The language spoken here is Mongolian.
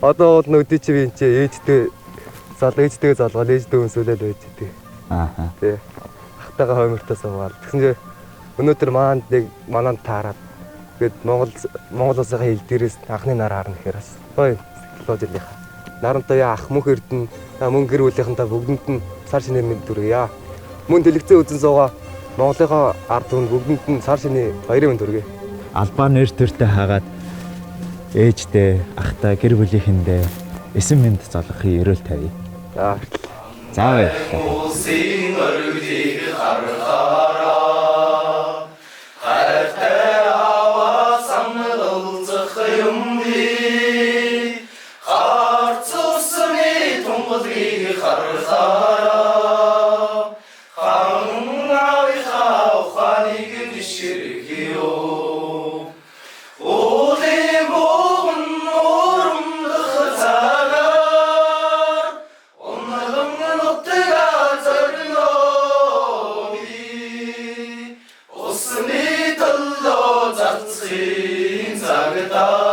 Одоо бол нүдий чи би энэ ээжтэй залгал ээжтэй өмсөөлөл байж тий. Аа. Тий. Ахтайгаа хоймортоо суугаад. Тэгсэн чинь өнөөдөр манад таараад гээд Монгол улсынхаа хил дээрээс анхны нар харна гэхээр бас гоё технологиудынхаа. Нарантай ах мөнх эрдэнэ мөн гэр бүлийнхэнтэй бүгдэнд нь сар шинээр мэд дүргье. Мөн телевизэн үзэн суугаа Монголынхаа ард түмэн бүгдэнд нь сар шинэ баярын мэд дүргье. Албаа нэр төртэй хагаад ээжтэй, ахтай, гэр бүлийнхэндээ эсэн мэнд золгохын эрүүл тавья. За баярлалаа. Улсын өргөлийг харахаараа хайртай аваа сангалзах юм би харц усны тунгалгийг харахаараа хан авихаа ухааныг биширхиё Usni tallo zartsin zagda